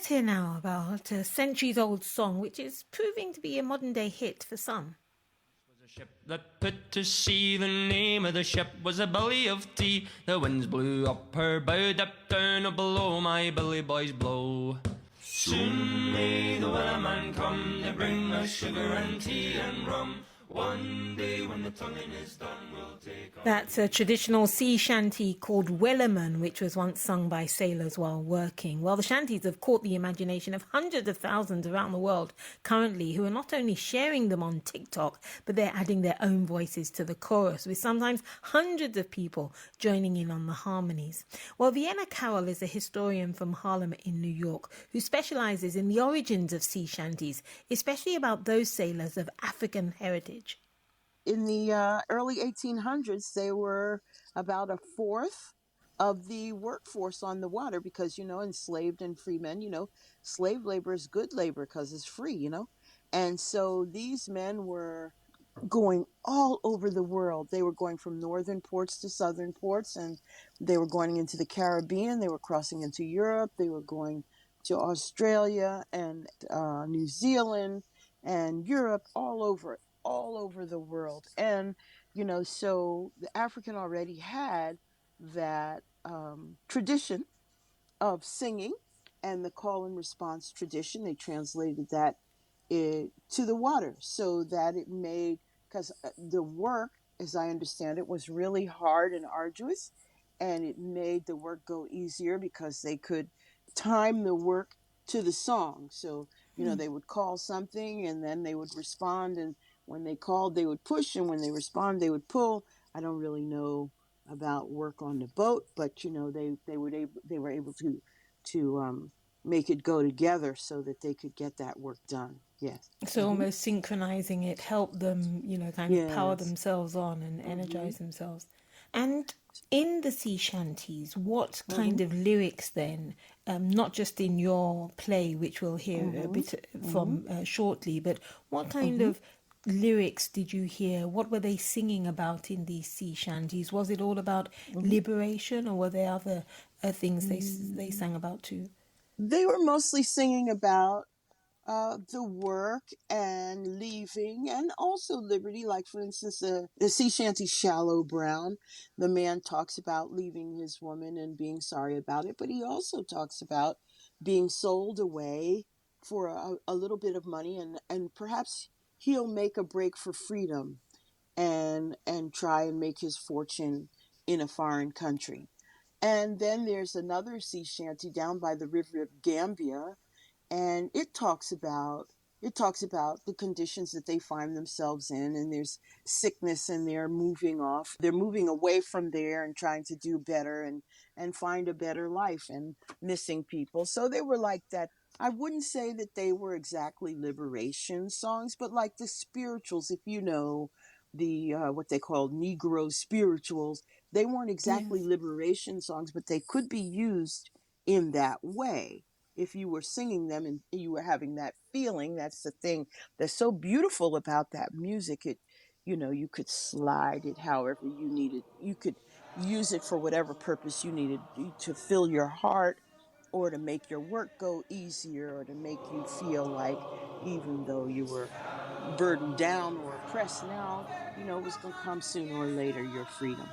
Let's hear now about a centuries-old song which is proving to be a modern-day hit for some. Was a ship that put to sea. The name of the ship was a Billy of Tea. The winds blew up her bow, dipped down below, my Billy boys blow. Soon may the wellerman come to bring us sugar and tea and rum. One day when the tonguing is done, we'll take our... That's a traditional sea shanty called Wellerman, which was once sung by sailors while working. Well, the shanties have caught the imagination of hundreds of thousands around the world currently, who are not only sharing them on TikTok, but they're adding their own voices to the chorus, with sometimes hundreds of people joining in on the harmonies. Well, Vienna Carroll is a historian from Harlem in New York who specializes in the origins of sea shanties, especially about those sailors of African heritage. In the early 1800s, they were about a fourth of the workforce on the water because, enslaved and free men, slave labor is good labor because it's free, And so these men were going all over the world. They were going from northern ports to southern ports, and they were going into the Caribbean. They were crossing into Europe. They were going to Australia and New Zealand and Europe, all over the world. And, so the African already had that tradition of singing and the call and response tradition. They translated that to the water so that it made, because the work, as I understand it, was really hard and arduous, and it made the work go easier because they could time the work to the song. So, they would call something and then they would respond, and when they called, they would push, and when they respond, they would pull. I don't really know about work on the boat, but they were able to make it go together so that they could get that work done. Yes. So almost synchronizing it helped them, kind of power Yes. themselves on and energize themselves. And in the sea shanties, what kind of lyrics then, not just in your play, which we'll hear a bit from shortly, but what kind of lyrics did you hear? What were they singing about in these sea shanties? Was it all about liberation, or were there other things they sang about too? They were mostly singing about the work and leaving, and also liberty. Like, for instance, the sea shanty Shallow Brown, the man talks about leaving his woman and being sorry about it, but he also talks about being sold away for a little bit of money, and perhaps he'll make a break for freedom and try and make his fortune in a foreign country. And then there's another sea shanty down by the river of Gambia, and it talks about the conditions that they find themselves in, and there's sickness, and they're moving off. They're moving away from there and trying to do better and find a better life, and missing people. So they were like that. I wouldn't say that they were exactly liberation songs, but like the spirituals, if you know the what they call Negro spirituals, they weren't exactly liberation songs, but they could be used in that way. If you were singing them and you were having that feeling, that's the thing that's so beautiful about that music. You could slide it however you needed. You could use it for whatever purpose you needed, to fill your heart, or to make your work go easier, or to make you feel like, even though you were burdened down or oppressed, now, it was going to come sooner or later, your freedom.